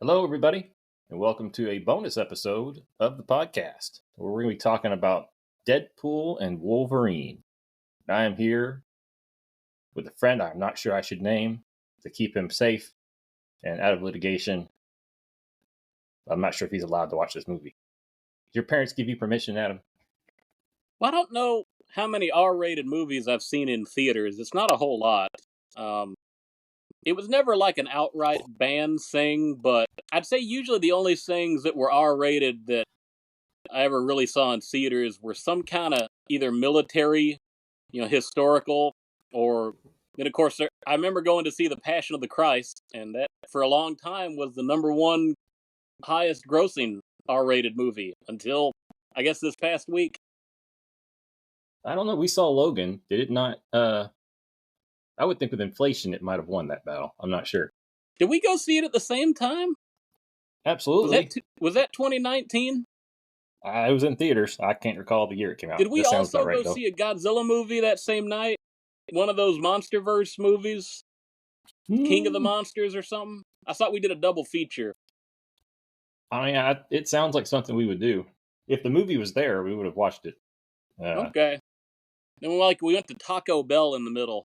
Hello, everybody, and welcome to a bonus episode of the podcast where we're going to be talking about Deadpool and Wolverine. I am here with a friend I'm not sure I should name to keep him safe and out of litigation. I'm not sure if he's allowed to watch this movie. Did your parents give you permission, Adam? Well, I don't know how many R-rated movies I've seen in theaters. It's not a whole lot. It was never like an outright ban thing, but I'd say usually the only things that were R-rated that I ever really saw in theaters were some kind of either military, historical, or then of course I remember going to see The Passion of the Christ, and that for a long time was the number one highest grossing R-rated movie until I guess this past week. I don't know. We saw Logan. Did it not? I would think with inflation it might have won that battle. I'm not sure. Did we go see it at the same time? Absolutely. Was that 2019? It was in theaters. I can't recall the year it came out. Did we also right, go see a Godzilla movie that same night? One of those MonsterVerse movies? King of the Monsters or something? I thought we did a double feature. I mean, it sounds like something we would do. If the movie was there, we would have watched it. Okay. Then we went to Taco Bell in the middle.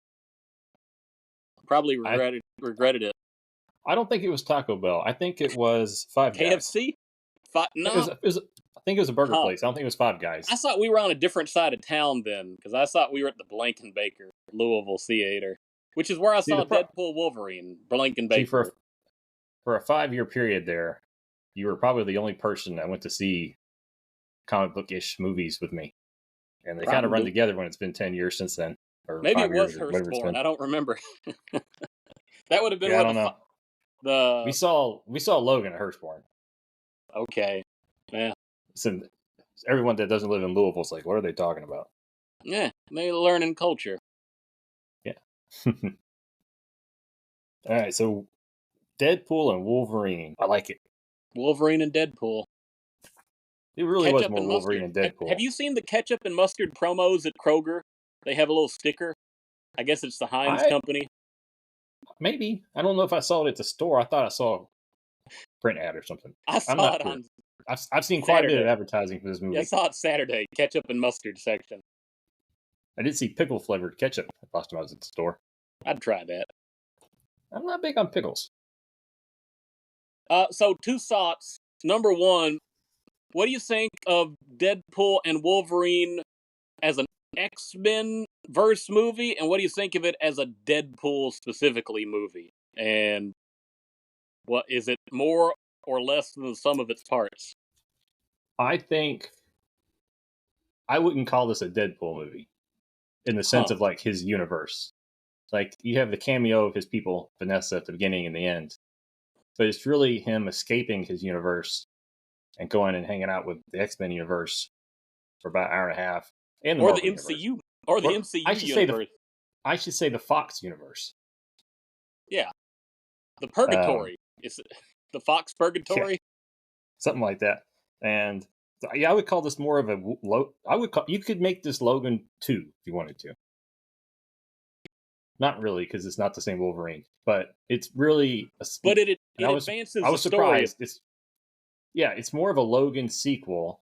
Probably regretted it. I don't think it was Taco Bell. I think it was Five Guys. KFC? No. I think it was a burger place. I don't think it was Five Guys. I thought we were on a different side of town then, because I thought we were at the Blankenbaker Louisville Theater, which is where I saw Deadpool Wolverine, Blankenbaker. For a 5-year period there, you were probably the only person that went to see comic book-ish movies with me. And they kind of run together when it's been 10 years since then. Or maybe it was Hurstbourne. I don't remember. That would have been I don't know. We saw Logan at Hurstbourne. Okay. Yeah. So everyone that doesn't live in Louisville is like, what are they talking about? Yeah, they learning culture. Yeah. All right, so Deadpool and Wolverine. I like it. Wolverine and Deadpool. It really was more Wolverine and Deadpool. Have you seen the ketchup and mustard promos at Kroger? They have a little sticker. I guess it's the Heinz company. Maybe. I don't know if I saw it at the store. I thought I saw a print ad or something. I saw it on I've seen quite a bit of advertising for this movie. Yeah, I saw it Saturday, ketchup and mustard section. I did see pickle-flavored ketchup last time I was at the store. I'd try that. I'm not big on pickles. So, two thoughts. Number one, what do you think of Deadpool and Wolverine as an X-Men verse movie, and what do you think of it as a Deadpool specifically movie? And what is it more or less than the sum of its parts? I think I wouldn't call this a Deadpool movie in the sense of like his universe. Like you have the cameo of his people, Vanessa, at the beginning and the end, but it's really him escaping his universe and going and hanging out with the X-Men universe for about an hour and a half. And or the MCU universe. Or the MCU universe. I should say the Fox universe. Yeah. The Purgatory. It's the Fox Purgatory. Yeah. Something like that. And yeah, I would call this more of you could make this Logan 2 if you wanted to. Not really, because it's not the same Wolverine, but it's really. But it advances. I was surprised. It's more of a Logan sequel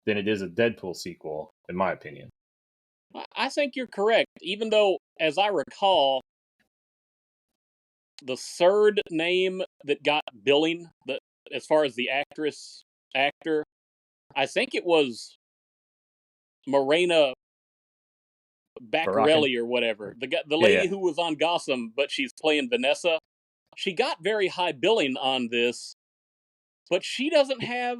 than it is a Deadpool sequel, in my opinion. I think you're correct, even though, as I recall, the third name that got billing, as far as the actor, I think it was Morena Baccarelli or whatever. The lady who was on Gotham, but she's playing Vanessa. She got very high billing on this, but she doesn't have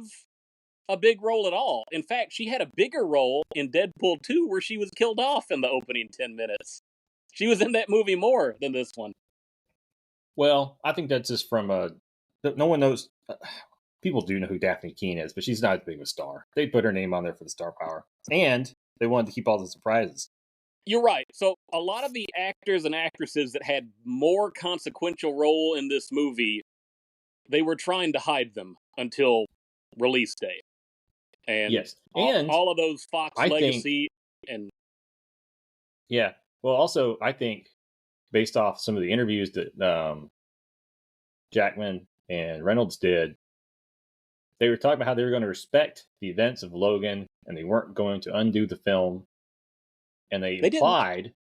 a big role at all. In fact, she had a bigger role in Deadpool 2 where she was killed off in the opening 10 minutes. She was in that movie more than this one. Well, I think that's just from no one knows. People do know who Daphne Keane is, but she's not as big of a star. They put her name on there for the star power. And they wanted to keep all the surprises. You're right. So a lot of the actors and actresses that had more consequential role in this movie, they were trying to hide them until release date. And yes, and all of those Fox legacy and yeah. Well, also I think based off some of the interviews that Jackman and Reynolds did, they were talking about how they were going to respect the events of Logan and they weren't going to undo the film. And they They didn't. implied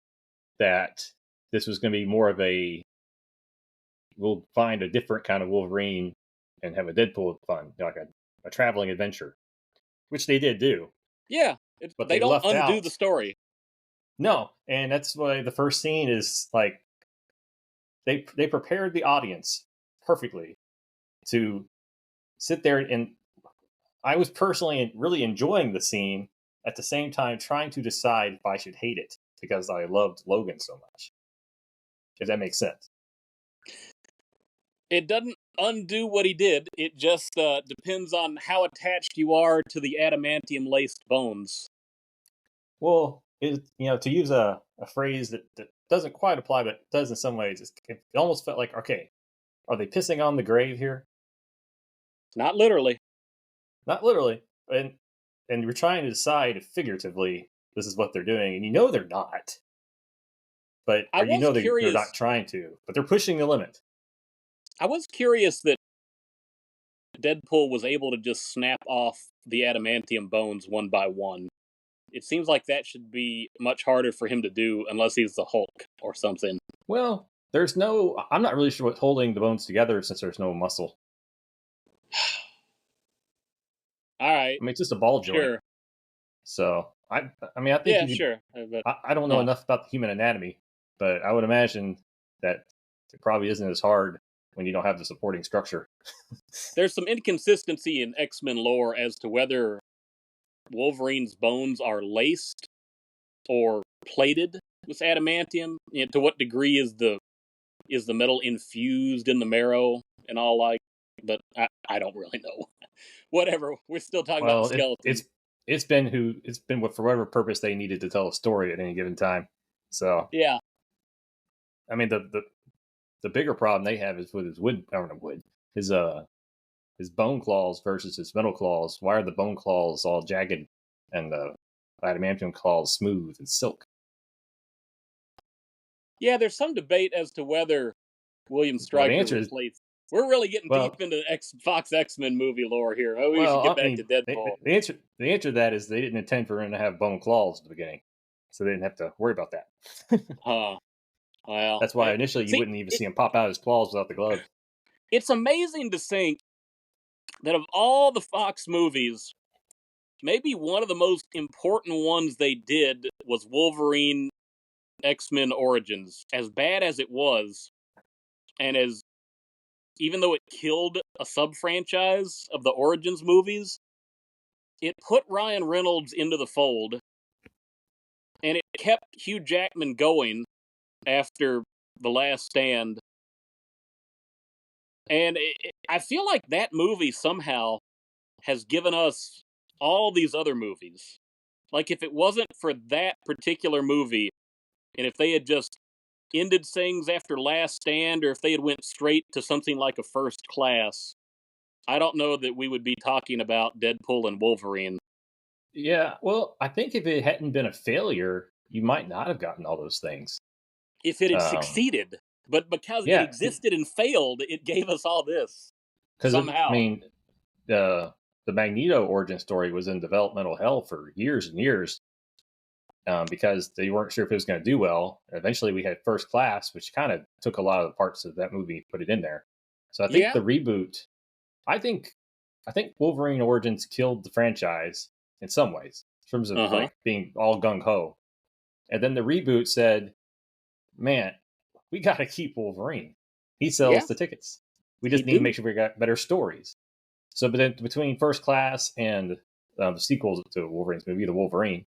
that this was going to be more of we'll find a different kind of Wolverine and have a Deadpool fun, like a traveling adventure, which they did do. Yeah, but they don't left undo out the story. No, and that's why the first scene is like they prepared the audience perfectly to sit there, and I was personally really enjoying the scene at the same time trying to decide if I should hate it because I loved Logan so much. If that makes sense. It doesn't undo what he did. It just depends on how attached you are to the adamantium-laced bones. Well, to use a phrase that doesn't quite apply, but does in some ways, it almost felt like, okay, are they pissing on the grave here? Not literally. Not literally. And you're trying to decide if figuratively this is what they're doing, and they're not. But they're not trying to, but they're pushing the limit. I was curious that Deadpool was able to just snap off the adamantium bones one by one. It seems like that should be much harder for him to do unless he's the Hulk or something. Well, I'm not really sure what's holding the bones together since there's no muscle. All right. I mean, it's just a ball joint. Sure. So, I think... Yeah, sure. But, I don't know enough about the human anatomy, but I would imagine that it probably isn't as hard when you don't have the supporting structure. There's some inconsistency in X-Men lore as to whether Wolverine's bones are laced or plated with adamantium. To what degree is the metal infused in the marrow and all like? But I don't really know. Whatever. We're still talking about the skeleton. It's been for whatever purpose they needed to tell a story at any given time. So yeah. I mean the bigger problem they have is with his bone claws versus his metal claws. Why are the bone claws all jagged and the adamantium claws smooth and silk? Yeah, there's some debate as to whether William Stryker replaced. We're really getting deep into Fox X-Men movie lore here. Oh, we should get back to Deadpool. The answer to that is they didn't intend for him to have bone claws at the beginning, so they didn't have to worry about that. Well, that's why initially you wouldn't even see him pop out his claws without the glove. It's amazing to think that of all the Fox movies, maybe one of the most important ones they did was Wolverine X-Men Origins. As bad as it was, and even though it killed a sub-franchise of the Origins movies, it put Ryan Reynolds into the fold, and it kept Hugh Jackman going after The Last Stand. And I feel like that movie somehow has given us all these other movies. Like, if it wasn't for that particular movie, and if they had just ended things after Last Stand, or if they had went straight to something like a First Class, I don't know that we would be talking about Deadpool and Wolverine. Yeah, well, I think if it hadn't been a failure, you might not have gotten all those things. If it had succeeded. But because it existed and failed, it gave us all this. Somehow. I mean, the Magneto origin story was in developmental hell for years and years. Because they weren't sure if it was going to do well. Eventually we had First Class, which kind of took a lot of the parts of that movie, put it in there. So I think the reboot, I think Wolverine Origins killed the franchise in some ways, in terms of like being all gung-ho. And then the reboot said, man, we got to keep Wolverine. He sells the tickets. We just need to make sure we got better stories. So but then between First Class and the sequels to Wolverine's movie, The Wolverine,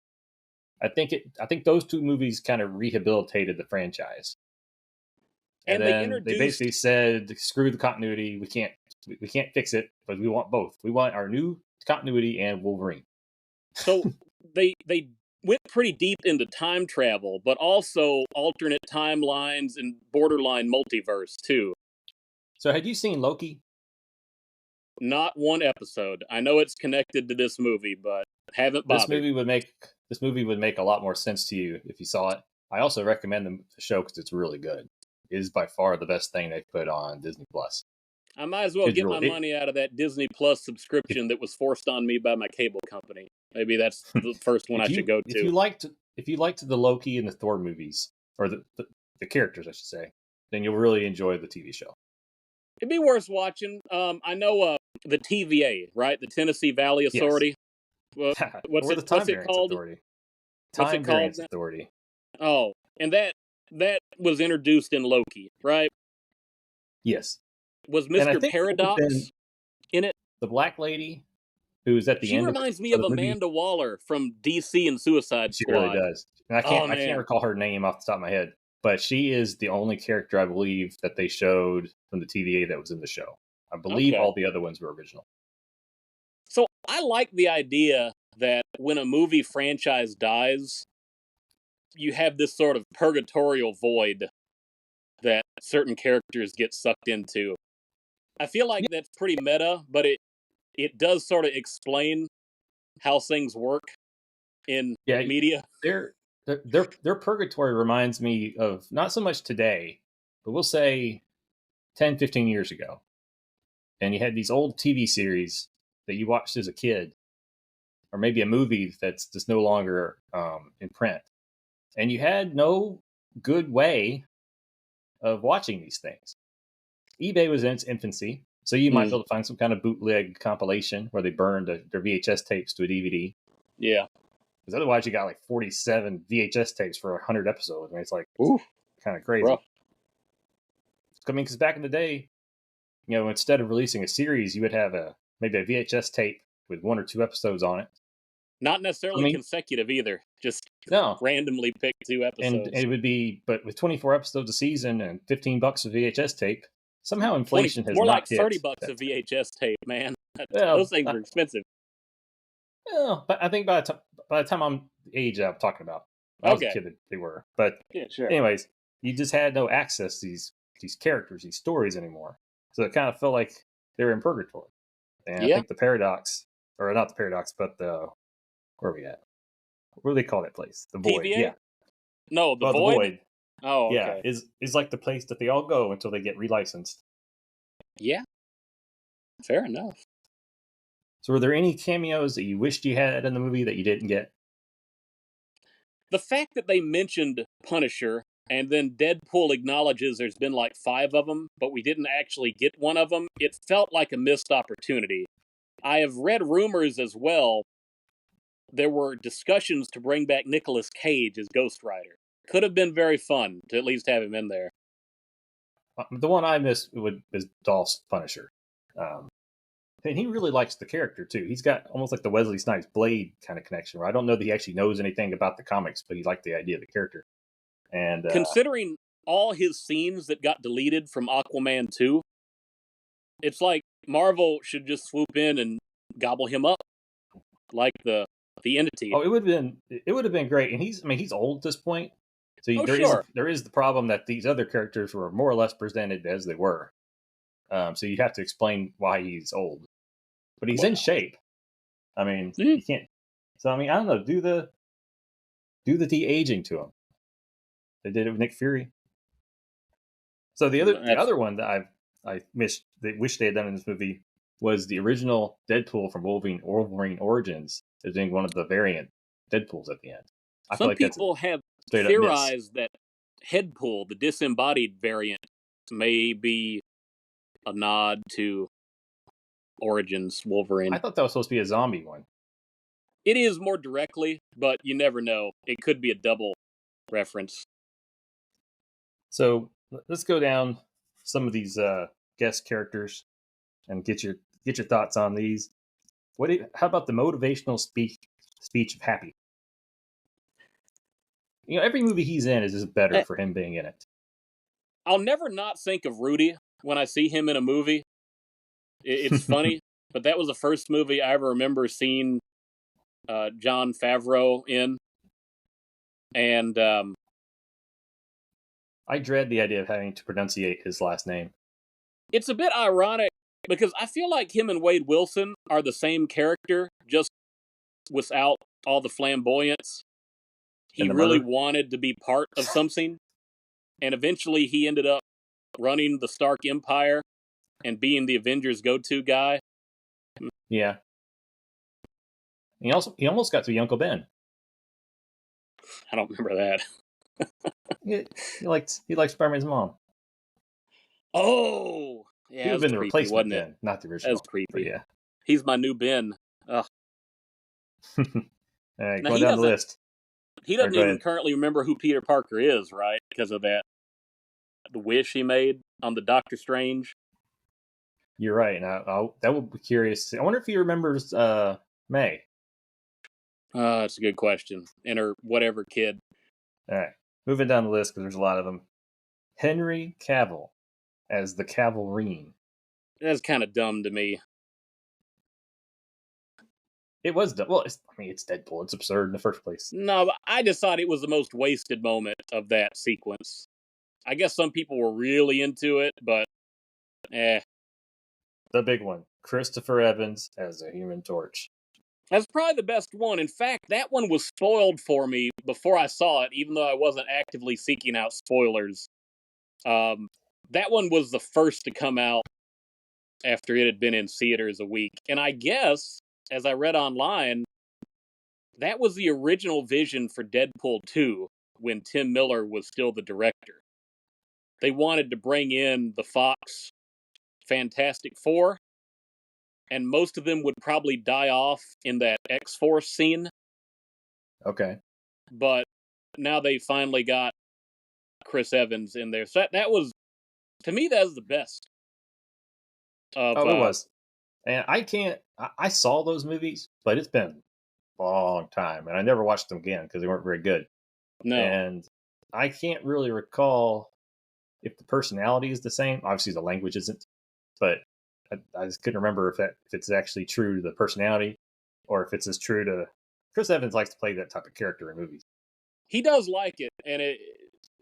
I think those two movies kind of rehabilitated the franchise. And then they basically said, screw the continuity. We can't fix it, but we want both. We want our new continuity and Wolverine. So they went pretty deep into time travel, but also alternate timelines and borderline multiverse too. So had you seen Loki? Not one episode. I know it's connected to this movie, but haven't bothered. This movie would make a lot more sense to you if you saw it. I also recommend the show because it's really good. It is by far the best thing they've put on Disney Plus. I might as well It's get my really money out of that Disney Plus if subscription that was forced on me by my cable company. Maybe that's the first one I should go if to. you liked the Loki and the Thor movies, or the characters, I should say, then you'll really enjoy the TV show. It'd be worth watching. I know the TVA, right? The Tennessee Valley Yes. Authority. Or the Time What's it Variance called? Authority. What's Time it called Variance now? Authority. Oh, and that was introduced in Loki, right? Yes. Was And I Mr. think it would have Paradox been in it? the black lady who's at the She end of reminds me of of the movie. Amanda Waller from DC and Suicide She really Squad. does. And Oh, I can't man. recall her name off the top of my head, but she is the only character I believe that they showed from the TVA that was in the show. I believe Okay. all the other ones were original. So I like the idea that when a movie franchise dies, you have this sort of purgatorial void that certain characters get sucked into. I feel like that's pretty meta, but it does sort of explain how things work in Yeah, media. their purgatory reminds me of not so much today, but we'll say 10, 15 years ago. And you had these old TV series that you watched as a kid, or maybe a movie that's just no longer in print. And you had no good way of watching these things. eBay was in its infancy, so you might be able to find some kind of bootleg compilation where they burned their VHS tapes to a DVD. Yeah. Because otherwise, you got like 47 VHS tapes for 100 episodes. I mean, it's like kind of crazy. Rough. I mean, because back in the day, instead of releasing a series, you would have maybe a VHS tape with 1 or 2 episodes on it. Not necessarily consecutive either. Just randomly pick 2 episodes. And it would be, but with 24 episodes a season and $15 a VHS tape, somehow inflation has more not like $30 a VHS tape, man. Those things are expensive. Well, but I think by the time I'm the age I'm talking about, I was a kid, they were. But anyways, you just had no access to these characters, these stories anymore. So it kind of felt like they were in purgatory. And I think the paradox, or not the paradox, but where are we at? What do they call that place? The Void. TVA? Yeah. No, the Void? The Void. Oh, okay. Yeah, is like the place that they all go until they get relicensed. Yeah. Fair enough. So were there any cameos that you wished you had in the movie that you didn't get? The fact that they mentioned Punisher and then Deadpool acknowledges there's been like 5 of them, but we didn't actually get one of them, it felt like a missed opportunity. I have read rumors as well. There were discussions to bring back Nicolas Cage as Ghost Rider. Could have been very fun to at least have him in there. The one I missed was Dolph's Punisher. And he really likes the character, too. He's got almost like the Wesley Snipes Blade kind of connection, where I don't know that he actually knows anything about the comics, but he liked the idea of the character. And considering all his scenes that got deleted from Aquaman 2, it's like Marvel should just swoop in and gobble him up like the entity. Oh, it would have been great. And he's old at this point. So there is the problem that these other characters were more or less presented as they were. So you have to explain why he's old. But he's in shape. I mean, you can't. So I mean, I don't know. Do the de-aging to him. They did it with Nick Fury. So the other one that I missed, that wish they had done in this movie, was the original Deadpool from Wolverine Origins as being one of the variant Deadpools at the end. Some people have theorized that Headpool, the disembodied variant, may be a nod to Origins Wolverine. I thought that was supposed to be a zombie one. It is more directly, but you never know. It could be a double reference. So let's go down some of these guest characters and get your thoughts on these. How about the motivational speech of Happy? Every movie he's in is just better for him being in it. I'll never not think of Rudy when I see him in a movie. It's funny, but that was the first movie I ever remember seeing Jon Favreau in. And I dread the idea of having to pronunciate his last name. It's a bit ironic because I feel like him and Wade Wilson are the same character, just without all the flamboyance. He really wanted to be part of something, and eventually he ended up running the Stark Empire and being the Avengers' go-to guy. Yeah. He almost got to be Uncle Ben. I don't remember that. He liked Spider-Man's mom. Oh, yeah, He would have that was been the creepy, replacement wasn't it? then, not the That was original. But creepy. yeah. He's my new Ben. Ugh. All right, Now going down the list. he doesn't go even ahead. currently remember who Peter Parker is, right? Because of the wish he made on the Doctor Strange. You're right. And that would be curious. I wonder if he remembers May. That's a good question. And her whatever kid. All right, moving down the list because there's a lot of them. Henry Cavill as the Cavalrine. That's kind of dumb to me. It was well. It's Deadpool. It's absurd in the first place. No, but I just thought it was the most wasted moment of that sequence. I guess some people were really into it, but The big one, Christopher Evans as a Human Torch. that's probably the best one. In fact, that one was spoiled for me before I saw it, even though I wasn't actively seeking out spoilers. That one was the first to come out after it had been in theaters a week. And I guess, as I read online, that was the original vision for Deadpool 2 when Tim Miller was still the director. They wanted to bring in the Fox Fantastic Four, and most of them would probably die off in that X-Force scene. Okay. But now they finally got Chris Evans in there. So that was, to me, that was the best. It was. And I saw those movies, but it's been a long time, and I never watched them again because they weren't very good. No. And I can't really recall if the personality is the same. Obviously, the language isn't, but I just couldn't remember if it's actually true to the personality or if it's as true to. Chris Evans likes to play that type of character in movies. He does like it, and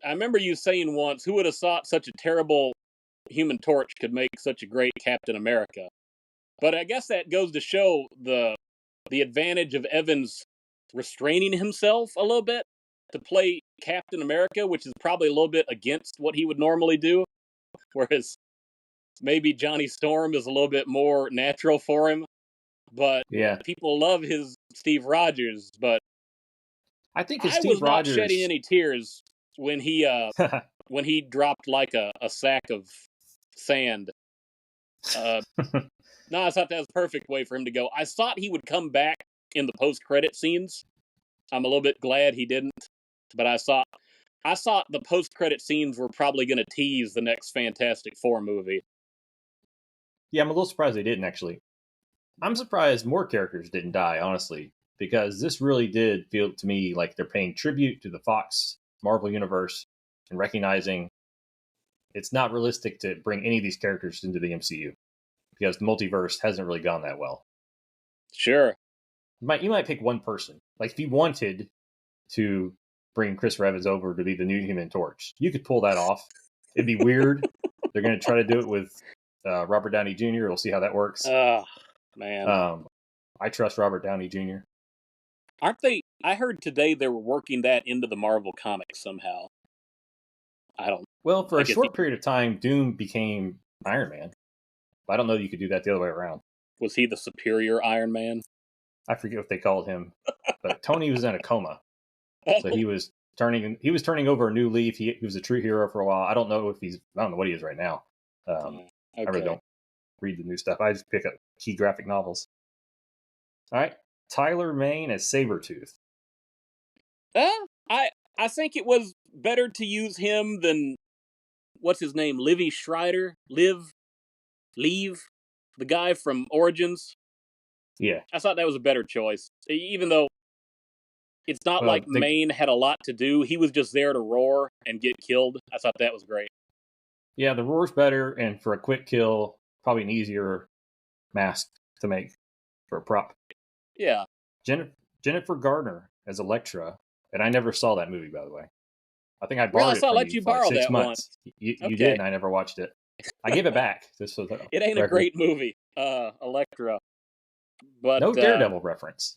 I remember you saying once, who would have thought such a terrible Human Torch could make such a great Captain America? But I guess that goes to show the advantage of Evans restraining himself a little bit to play Captain America, which is probably a little bit against what he would normally do. Whereas maybe Johnny Storm is a little bit more natural for him. But yeah, people love his Steve Rogers. But I think I was not shedding any tears when he when he dropped like a sack of sand. No, I thought that was a perfect way for him to go. I thought he would come back in the post-credit scenes. I'm a little bit glad he didn't, but I thought the post-credit scenes were probably going to tease the next Fantastic Four movie. Yeah, I'm a little surprised they didn't, actually. I'm surprised more characters didn't die, honestly, because this really did feel to me like they're paying tribute to the Fox Marvel Universe and recognizing it's not realistic to bring any of these characters into the MCU because the multiverse hasn't really gone that well. Sure. You might pick one person. Like, if you wanted to bring Chris Evans over to be the new Human Torch, you could pull that off. It'd be weird. They're going to try to do it with Robert Downey Jr. We'll see how that works. Oh, man. I trust Robert Downey Jr. Aren't they? I heard today they were working that into the Marvel comics somehow. I don't. Well, for a short period of time, Doom became Iron Man. I don't know that you could do that the other way around. Was he the superior Iron Man? I forget what they called him, but Tony was in a coma, so he was turning over a new leaf. He was a true hero for a while. I don't know what he is right now. Okay. I really don't read the new stuff. I just pick up key graphic novels. All right, Tyler Mane as Sabretooth. I think it was better to use him than what's his name, Livy Schreider, Leave, the guy from Origins. Yeah, I thought that was a better choice, even though it's not like Mane had a lot to do. He was just there to roar and get killed. I thought that was great. Yeah, the roar's better, and for a quick kill, probably an easier mask to make for a prop. Yeah. Jennifer Garner as Elektra, and I never saw that movie, by the way. I think I borrowed it from let you borrow like 6 that months. You did, and I never watched it. I gave it back. It ain't a great movie, Elektra. But no Daredevil reference.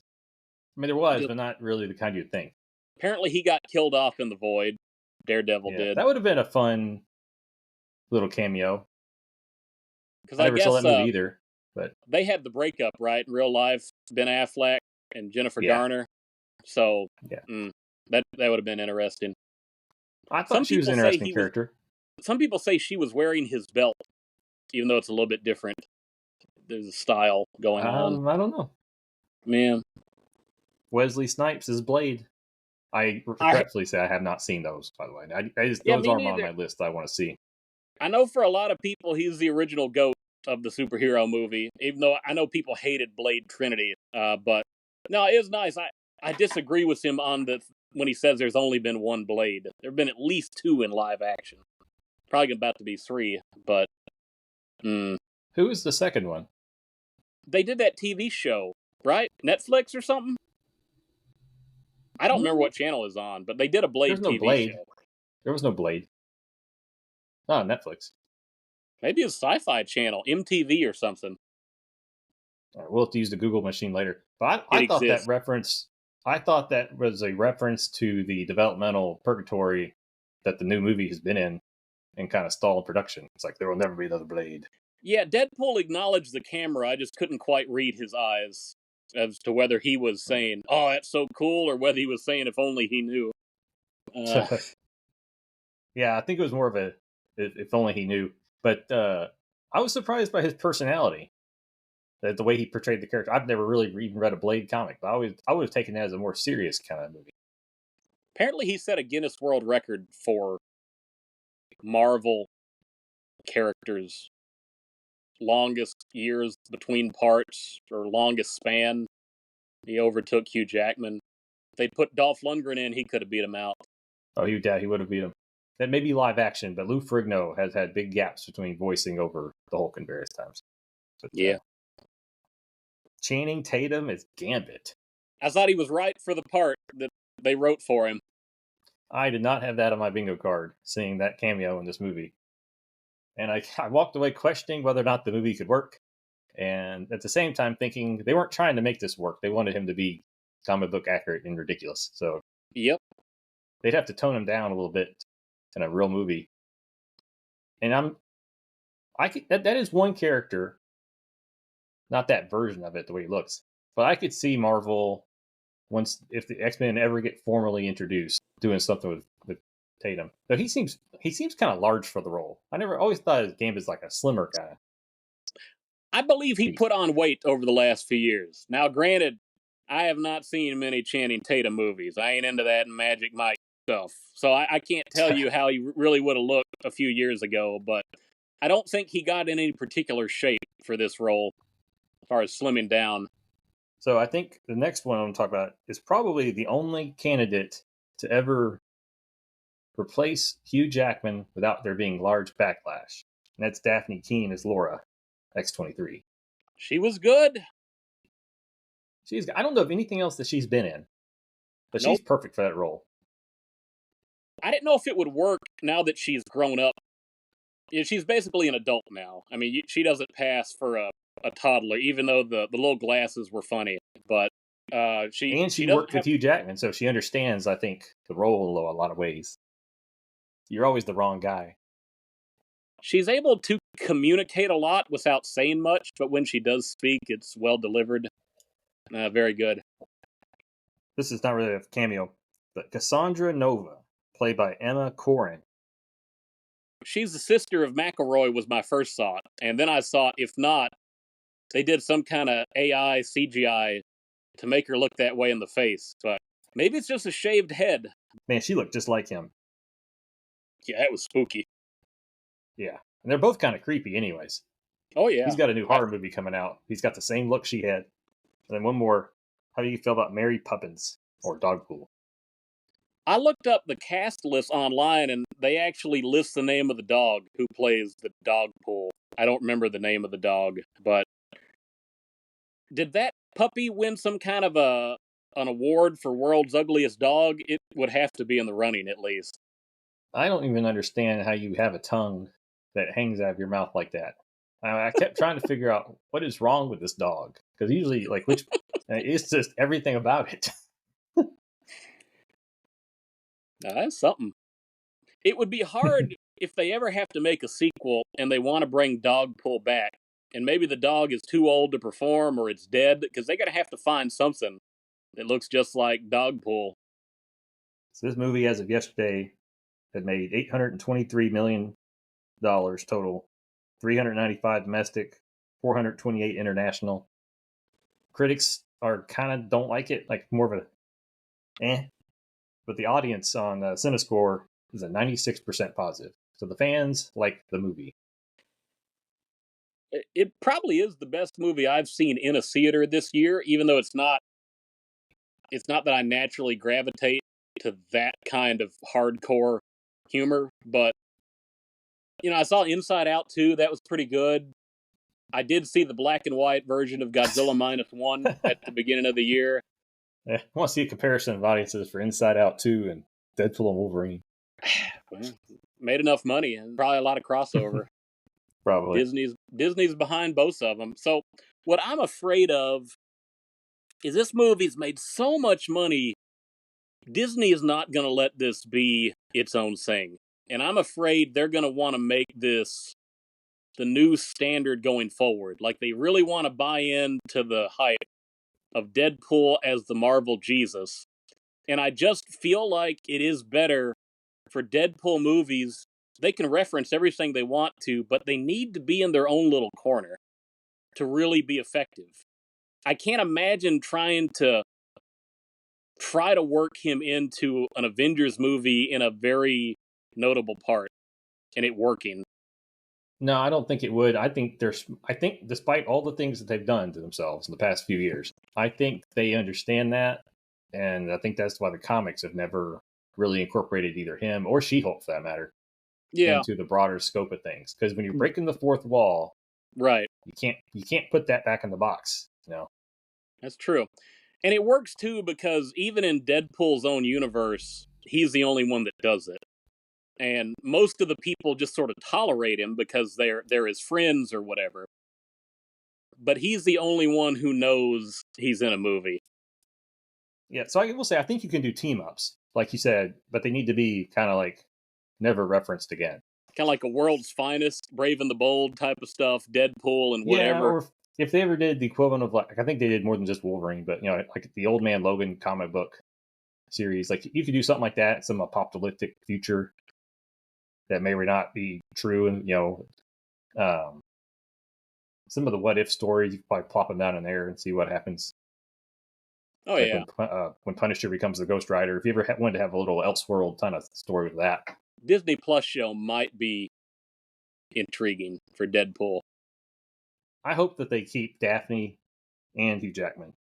I mean, there was, but not really the kind you'd think. Apparently, he got killed off in the void. Daredevil did. That would have been a fun little cameo. Because I I never saw guess that movie either. But they had the breakup, right, in real life, Ben Affleck and Jennifer yeah, Garner. So yeah. that would have been interesting. I thought Some she was people an say interesting character. Some people say she was wearing his belt, even though it's a little bit different. There's a style going on. I don't know. Man, Wesley Snipes' Blade. I regretfully say I have not seen those, by the way. Those me aren't on neither. my list I want to see. I know for a lot of people he's the original GOAT of the superhero movie, even though I know people hated Blade Trinity. But no, it was nice. I disagree with him on when he says there's only been one Blade. There have been at least 2 in live action. Probably about to be 3, but Who is the second one? they did that TV show, right? Netflix or something? I don't remember what channel is on, but they did a Blade There's no TV Blade. show. There was no Blade. Not on Netflix. Maybe it's Sci-Fi Channel, MTV or something. We'll have to use the Google machine later. But I thought that reference. I thought that was a reference to the developmental purgatory that the new movie has been in and kind of stalled production. It's like there will never be another Blade. Yeah, Deadpool acknowledged the camera. I just couldn't quite read his eyes as to whether he was saying, "Oh, that's so cool," or whether he was saying, "If only he knew." Yeah, I think it was more of a "if only he knew." But I was surprised by his personality, the way he portrayed the character. I've never really even read a Blade comic, but I would have taken that as a more serious kind of movie. Apparently, he set a Guinness World Record for Marvel characters' longest years between parts or longest span. He overtook Hugh Jackman. If they'd put Dolph Lundgren in, he could have beat him out. Oh, he would have beat him. That may be live action, but Lou Ferrigno has had big gaps between voicing over the Hulk in various times. But, yeah. Channing Tatum is Gambit. I thought he was right for the part that they wrote for him. I did not have that on my bingo card, seeing that cameo in this movie. And I walked away questioning whether or not the movie could work. And at the same time thinking they weren't trying to make this work. They wanted him to be comic book accurate and ridiculous. So yep, they'd have to tone him down a little bit in a real movie. And that is one character, not that version of it the way he looks, but I could see Marvel if the X-Men ever get formally introduced, doing something with Tatum. Though he seems kind of large for the role. I never always thought his game is like a slimmer guy. I believe he put on weight over the last few years. Now, granted, I have not seen many Channing Tatum movies. I ain't into that Magic Mike stuff. So I can't tell you how he really would have looked a few years ago, but I don't think he got in any particular shape for this role as far as slimming down. So I think the next one I'm going to talk about is probably the only candidate to ever replace Hugh Jackman without there being large backlash. And that's Daphne Keane as Laura, X-23. She was good. I don't know of anything else that she's been in, but she's perfect for that role. I didn't know if it would work now that she's grown up. You know, she's basically an adult now. I mean, she doesn't pass for a toddler, even though the little glasses were funny. But she worked with Hugh Jackman, so she understands, I think, the role in a lot of ways. You're always the wrong guy. She's able to communicate a lot without saying much, but when she does speak, it's well delivered. Very good. This is not really a cameo, but Cassandra Nova, played by Emma Corrin. She's the sister of McElroy was my first thought, and then I thought, if not, they did some kind of AI CGI to make her look that way in the face. But maybe it's just a shaved head. Man, she looked just like him. Yeah, it was spooky. Yeah, and they're both kind of creepy anyways. Oh, yeah. He's got a new horror movie coming out. He's got the same look she had. And then one more. How do you feel about Mary Poppins or Dogpool? I looked up the cast list online, and they actually list the name of the dog who plays the Dogpool. I don't remember the name of the dog, but did that puppy win some kind of an award for World's Ugliest Dog? It would have to be in the running, at least. I don't even understand how you have a tongue that hangs out of your mouth like that. I kept trying to figure out what is wrong with this dog, because usually, it's just everything about it. Now, that's something. It would be hard if they ever have to make a sequel and they want to bring Dogpool back, and maybe the dog is too old to perform or it's dead, because they're going to have to find something that looks just like Dogpool. So this movie, as of yesterday, had made $823 million total, 395 domestic, 428 international. Critics are kind of don't like it, like more of a but the audience on CineScore is a 96% positive. So the fans like the movie. It probably is the best movie I've seen in a theater this year, even though it's not that I naturally gravitate to that kind of hardcore humor, but I saw Inside Out 2, that was pretty good. I did see the black and white version of Godzilla -1 at the beginning of the year. Yeah, I want to see a comparison of audiences for Inside Out 2 and Deadpool and Wolverine. Well, made enough money and probably a lot of crossover. Probably. Disney's behind both of them. So what I'm afraid of is this movie's made so much money, Disney is not going to let this be its own thing. And I'm afraid they're going to want to make this the new standard going forward. Like, they really want to buy into the hype of Deadpool as the Marvel Jesus. And I just feel like it is better for Deadpool movies. They can reference everything they want to, but they need to be in their own little corner to really be effective. I can't imagine trying to work him into an Avengers movie in a very notable part and it working. No, I don't think it would. I think despite all the things that they've done to themselves in the past few years, I think they understand that. And I think that's why the comics have never really incorporated either him or She-Hulk, for that matter, into the broader scope of things. Because when you're breaking the fourth wall, right, you can't put that back in the box. That's true. And it works too because even in Deadpool's own universe, he's the only one that does it. And most of the people just sort of tolerate him because they're his friends or whatever. But he's the only one who knows he's in a movie. Yeah, so I will say I think you can do team ups, like you said, but they need to be kind of like never referenced again. Kind of like a World's Finest, Brave and the Bold type of stuff, Deadpool and whatever. Yeah, or if they ever did the equivalent of, like I think they did more than just Wolverine, but like the Old Man Logan comic book series, like you could do something like that, some apocalyptic future that may or may not be true, and some of the what if stories, you could probably plop them down in there and see what happens. Oh, like yeah. When Punisher becomes the Ghost Rider, if you ever wanted to have a little Elseworld kind of story with that. Disney Plus show might be intriguing for Deadpool. I hope that they keep Daphne and Hugh Jackman,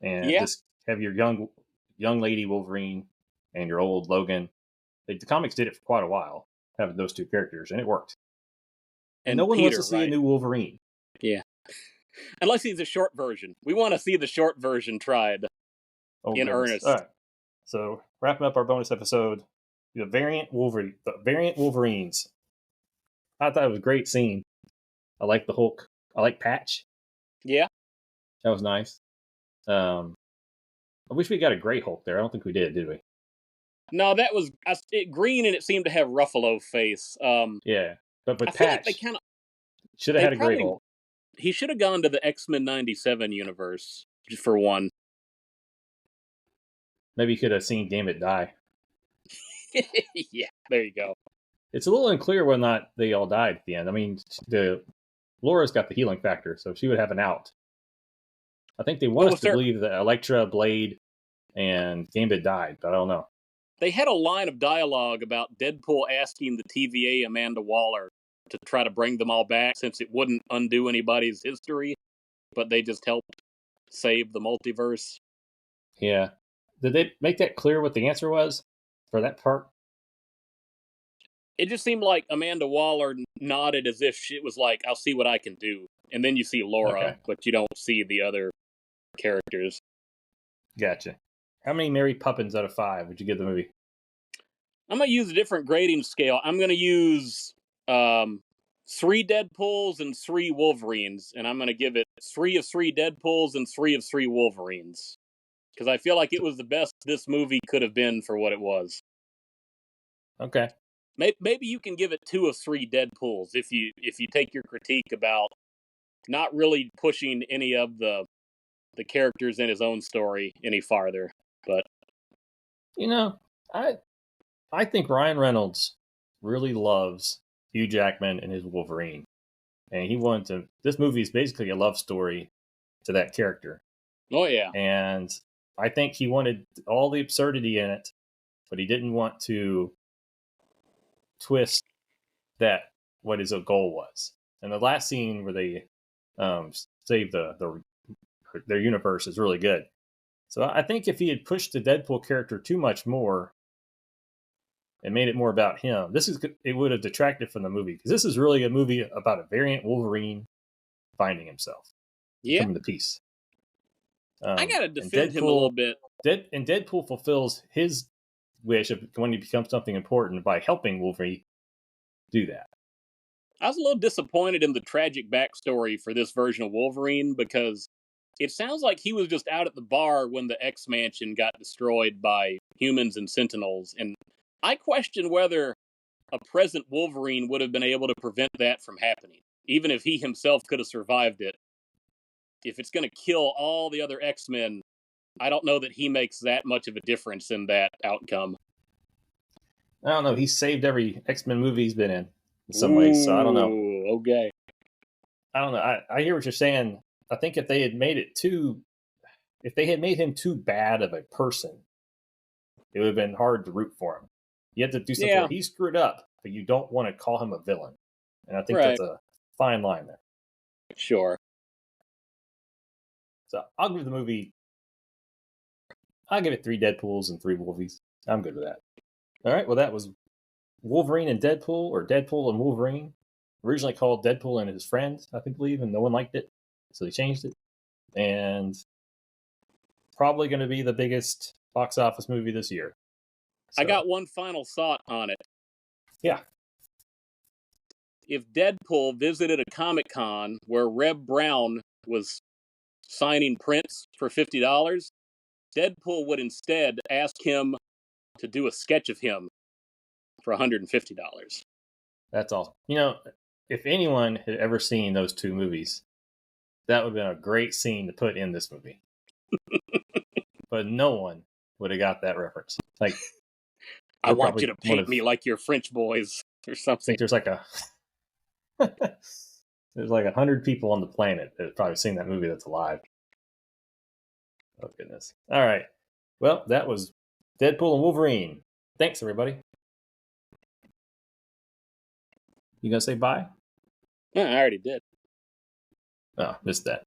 and just have your young lady Wolverine and your old Logan. The comics did it for quite a while, having those two characters, and it worked. And no one wants to see a new Wolverine. Yeah. Unless he's a short version. We want to see the short version tried in earnest. All right. So, wrapping up our bonus episode, the variant Wolverines. I thought it was a great scene. I like the Hulk. I like Patch. Yeah. That was nice. I wish we got a gray Hulk there. I don't think we did we? No, that was green, and it seemed to have Ruffalo face. Yeah, but I Patch, feel like they kind of should have had a gray Hulk. He should have gone to the X-Men '97 universe just for one. Maybe you could have seen Gambit die. Yeah, there you go. It's a little unclear whether or not they all died at the end. I mean, Laura's got the healing factor, so she would have an out. I think they want us to believe that Elektra, Blade, and Gambit died, but I don't know. They had a line of dialogue about Deadpool asking the TVA Amanda Waller to try to bring them all back since it wouldn't undo anybody's history, but they just helped save the multiverse. Yeah. Did they make that clear what the answer was for that part? It just seemed like Amanda Waller nodded as if it was like, I'll see what I can do. And then you see Laura, but you don't see the other characters. Gotcha. How many Mary Poppins out of 5 would you give the movie? I'm going to use a different grading scale. I'm going to use 3 Deadpools and 3 Wolverines. And I'm going to give it 3 of 3 Deadpools and 3 of 3 Wolverines. Because I feel like it was the best this movie could have been for what it was. Okay. maybe you can give it 2 of 3 Deadpools if you take your critique about not really pushing any of the characters in his own story any farther. But I think Ryan Reynolds really loves Hugh Jackman and his Wolverine, and he wanted to. This movie is basically a love story to that character. Oh yeah, and I think he wanted all the absurdity in it, but he didn't want to twist that what his goal was. And the last scene where they save their universe is really good. So I think if he had pushed the Deadpool character too much more and made it more about him, it would have detracted from the movie, because this is really a movie about a variant Wolverine finding himself, coming to peace. I gotta defend him a little bit. And Deadpool fulfills his wish of when he becomes something important by helping Wolverine do that. I was a little disappointed in the tragic backstory for this version of Wolverine, because it sounds like he was just out at the bar when the X-Mansion got destroyed by humans and Sentinels, and I question whether a present Wolverine would have been able to prevent that from happening, even if he himself could have survived it. If it's going to kill all the other X-Men, I don't know that he makes that much of a difference in that outcome. I don't know. He saved every X-Men movie he's been in some ways, so I don't know. Okay. I don't know. I hear what you're saying. I think if they had made him too bad of a person, it would have been hard to root for him. You have to do something where he screwed up, but you don't want to call him a villain. And I think that's a fine line there. Sure. So I'll give the movie, I'll give it 3 Deadpools and 3 Wolvies. I'm good with that. All right, well, that was Wolverine and Deadpool, or Deadpool and Wolverine. Originally called Deadpool and His Friends, I believe, and no one liked it, so they changed it. And probably going to be the biggest box office movie this year. So, I got one final thought on it. Yeah. If Deadpool visited a Comic-Con where Reb Brown was signing prints for $50, Deadpool would instead ask him to do a sketch of him for $150. That's all. If anyone had ever seen those 2 movies, that would have been a great scene to put in this movie. But no one would have got that reference. Like, I want you to paint me like your French boys or something. I think there's like there's like 100 people on the planet that have probably seen that movie that's alive. Oh, goodness. All right. Well, that was Deadpool and Wolverine. Thanks, everybody. You gonna say bye? Yeah, I already did. Oh, missed that.